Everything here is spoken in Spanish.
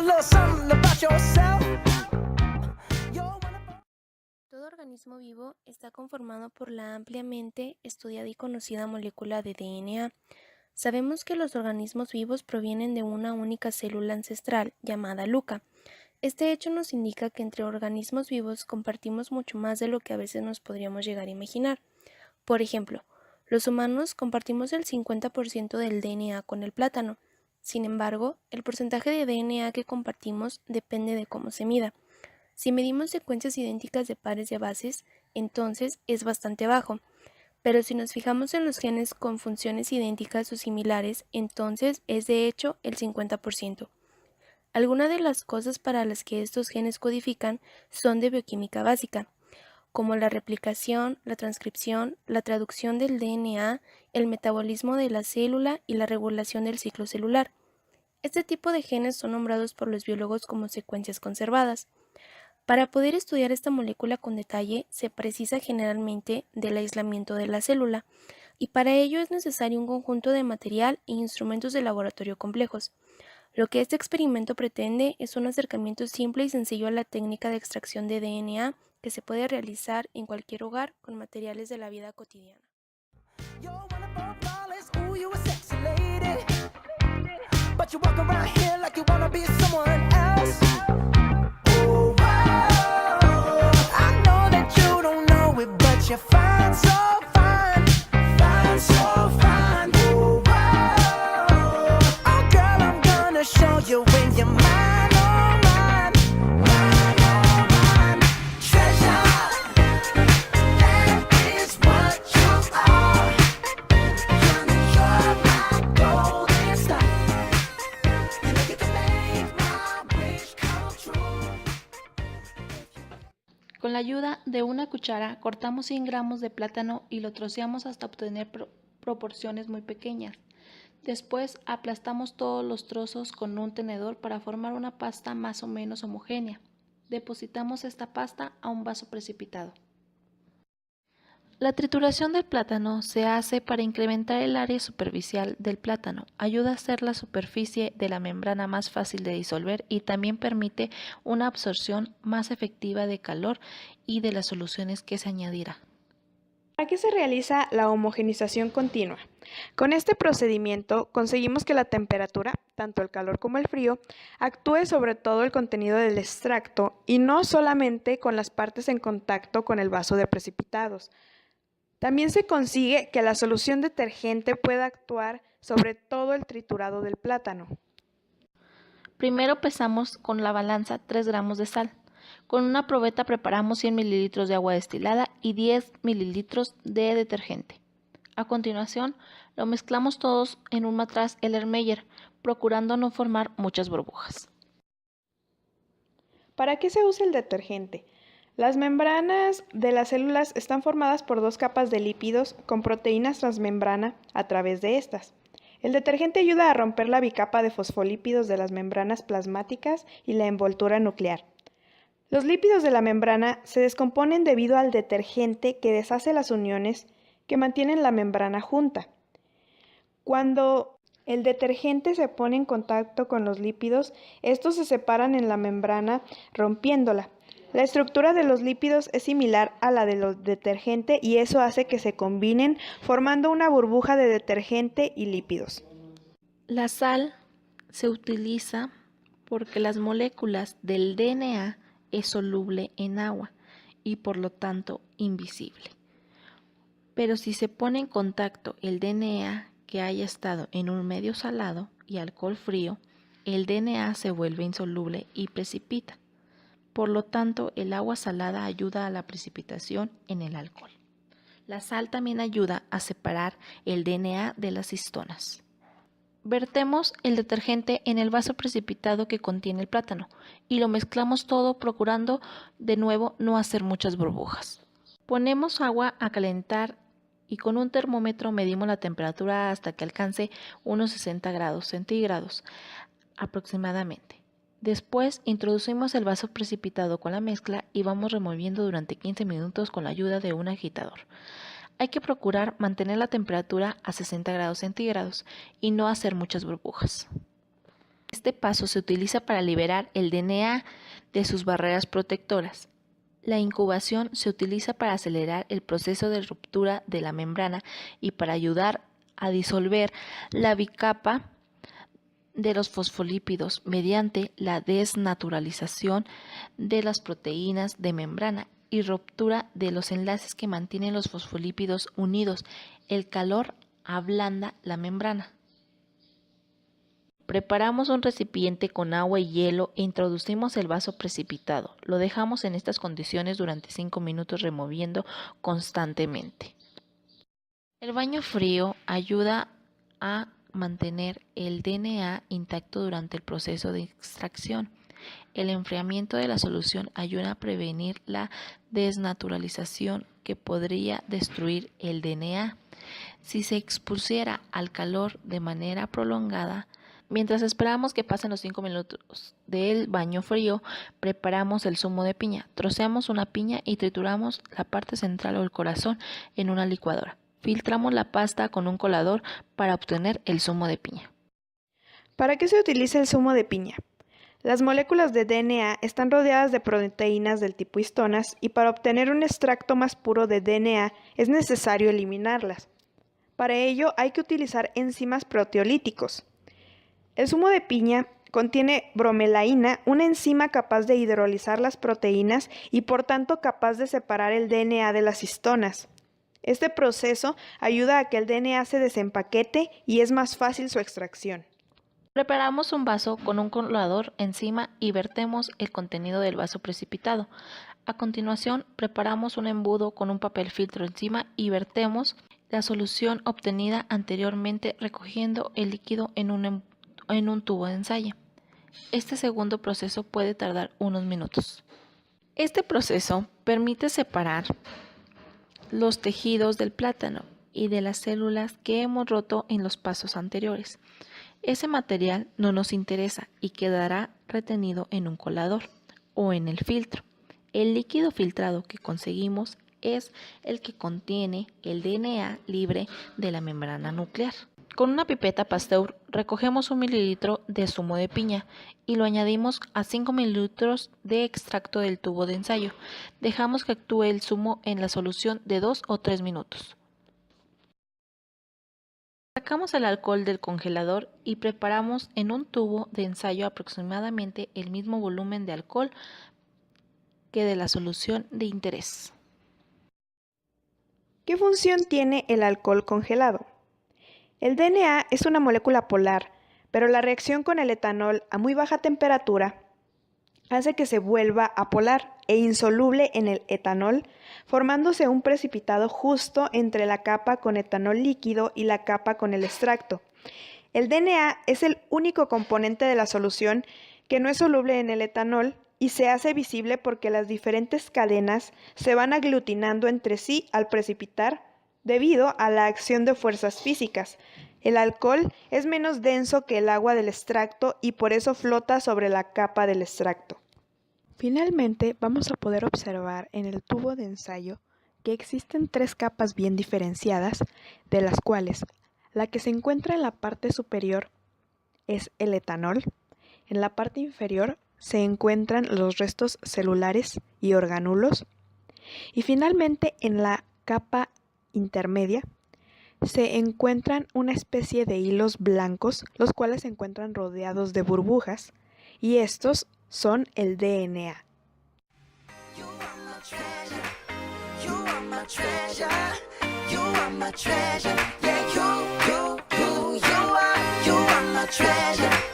little something about yourself. Todo organismo vivo está conformado por la ampliamente estudiada y conocida molécula de DNA. Sabemos que los organismos vivos provienen de una única célula ancestral llamada LUCA. Este hecho nos indica que entre organismos vivos compartimos mucho más de lo que a veces nos podríamos llegar a imaginar. Por ejemplo, los humanos compartimos el 50% del DNA con el plátano. Sin embargo, el porcentaje de DNA que compartimos depende de cómo se mida. Si medimos secuencias idénticas de pares de bases, entonces es bastante bajo. Pero si nos fijamos en los genes con funciones idénticas o similares, entonces es de hecho el 50%. Algunas de las cosas para las que estos genes codifican son de bioquímica básica, como la replicación, la transcripción, la traducción del DNA, el metabolismo de la célula y la regulación del ciclo celular. Este tipo de genes son nombrados por los biólogos como secuencias conservadas. Para poder estudiar esta molécula con detalle, se precisa generalmente del aislamiento de la célula, y para ello es necesario un conjunto de material e instrumentos de laboratorio complejos. Lo que este experimento pretende es un acercamiento simple y sencillo a la técnica de extracción de DNA que se puede realizar en cualquier hogar con materiales de la vida cotidiana. You're fine, so fine, fine, so fine. Ooh, whoa. Oh, girl, I'm gonna show you when you're mine, oh mine, mine, oh mine. Treasure, that is what you are. You're my golden star. And you can make my wish come true. Con la ayuda de una cuchara cortamos 100 gramos de plátano y lo troceamos hasta obtener proporciones muy pequeñas. Después aplastamos todos los trozos con un tenedor para formar una pasta más o menos homogénea. Depositamos esta pasta a un vaso precipitado. La trituración del plátano se hace para incrementar el área superficial del plátano, ayuda a hacer la superficie de la membrana más fácil de disolver y también permite una absorción más efectiva de calor y de las soluciones que se añadirá. ¿Para qué se realiza la homogenización continua? Con este procedimiento conseguimos que la temperatura, tanto el calor como el frío, actúe sobre todo el contenido del extracto y no solamente con las partes en contacto con el vaso de precipitados. También se consigue que la solución detergente pueda actuar sobre todo el triturado del plátano. Primero pesamos con la balanza 3 gramos de sal. Con una probeta preparamos 100 mililitros de agua destilada y 10 mililitros de detergente. A continuación, lo mezclamos todos en un matraz Erlenmeyer, procurando no formar muchas burbujas. ¿Para qué se usa el detergente? Las membranas de las células están formadas por 2 capas de lípidos con proteínas transmembrana a través de estas. El detergente ayuda a romper la bicapa de fosfolípidos de las membranas plasmáticas y la envoltura nuclear. Los lípidos de la membrana se descomponen debido al detergente que deshace las uniones que mantienen la membrana junta. Cuando el detergente se pone en contacto con los lípidos, estos se separan en la membrana rompiéndola. La estructura de los lípidos es similar a la del detergente y eso hace que se combinen formando una burbuja de detergente y lípidos. La sal se utiliza porque las moléculas del DNA es soluble en agua y por lo tanto invisible. Pero si se pone en contacto el DNA que haya estado en un medio salado y alcohol frío, el DNA se vuelve insoluble y precipita. Por lo tanto, el agua salada ayuda a la precipitación en el alcohol. La sal también ayuda a separar el DNA de las histonas. Vertemos el detergente en el vaso precipitado que contiene el plátano y lo mezclamos todo procurando de nuevo no hacer muchas burbujas. Ponemos agua a calentar y con un termómetro medimos la temperatura hasta que alcance unos 60 grados centígrados aproximadamente. Después introducimos el vaso precipitado con la mezcla y vamos removiendo durante 15 minutos con la ayuda de un agitador. Hay que procurar mantener la temperatura a 60 grados centígrados y no hacer muchas burbujas. Este paso se utiliza para liberar el DNA de sus barreras protectoras. La incubación se utiliza para acelerar el proceso de ruptura de la membrana y para ayudar a disolver la bicapa de los fosfolípidos mediante la desnaturalización de las proteínas de membrana y ruptura de los enlaces que mantienen los fosfolípidos unidos. El calor ablanda la membrana. Preparamos un recipiente con agua y hielo e introducimos el vaso precipitado. Lo dejamos en estas condiciones durante 5 minutos removiendo constantemente. El baño frío ayuda a mantener el DNA intacto durante el proceso de extracción. El enfriamiento de la solución ayuda a prevenir la desnaturalización que podría destruir el DNA. Si se expusiera al calor de manera prolongada, mientras esperamos que pasen los 5 minutos del baño frío, preparamos el zumo de piña. Troceamos una piña y trituramos la parte central o el corazón en una licuadora. Filtramos la pasta con un colador para obtener el zumo de piña. ¿Para qué se utiliza el zumo de piña? Las moléculas de DNA están rodeadas de proteínas del tipo histonas y para obtener un extracto más puro de DNA es necesario eliminarlas. Para ello hay que utilizar enzimas proteolíticos. El zumo de piña contiene bromelaína, una enzima capaz de hidrolizar las proteínas y por tanto capaz de separar el DNA de las histonas. Este proceso ayuda a que el DNA se desempaquete y es más fácil su extracción. Preparamos un vaso con un colador encima y vertemos el contenido del vaso precipitado. A continuación, preparamos un embudo con un papel filtro encima y vertemos la solución obtenida anteriormente recogiendo el líquido en un tubo de ensayo. Este segundo proceso puede tardar unos minutos. Este proceso permite separar los tejidos del plátano y de las células que hemos roto en los pasos anteriores. Ese material no nos interesa y quedará retenido en un colador o en el filtro. El líquido filtrado que conseguimos es el que contiene el DNA libre de la membrana nuclear. Con una pipeta Pasteur recogemos 1 mililitro de zumo de piña y lo añadimos a 5 mililitros de extracto del tubo de ensayo. Dejamos que actúe el zumo en la solución de 2 o 3 minutos. Sacamos el alcohol del congelador y preparamos en un tubo de ensayo aproximadamente el mismo volumen de alcohol que de la solución de interés. ¿Qué función tiene el alcohol congelado? El DNA es una molécula polar, pero la reacción con el etanol a muy baja temperatura hace que se vuelva apolar e insoluble en el etanol, formándose un precipitado justo entre la capa con etanol líquido y la capa con el extracto. El DNA es el único componente de la solución que no es soluble en el etanol y se hace visible porque las diferentes cadenas se van aglutinando entre sí al precipitar debido a la acción de fuerzas físicas. El alcohol es menos denso que el agua del extracto y por eso flota sobre la capa del extracto. Finalmente, vamos a poder observar en el tubo de ensayo que existen 3 capas bien diferenciadas, de las cuales la que se encuentra en la parte superior es el etanol, en la parte inferior se encuentran los restos celulares y organulos, y finalmente en la capa intermedia se encuentran una especie de hilos blancos, los cuales se encuentran rodeados de burbujas, y estos son el DNA. You are my treasure. You are my treasure. You are my treasure. Yeah, you are my treasure.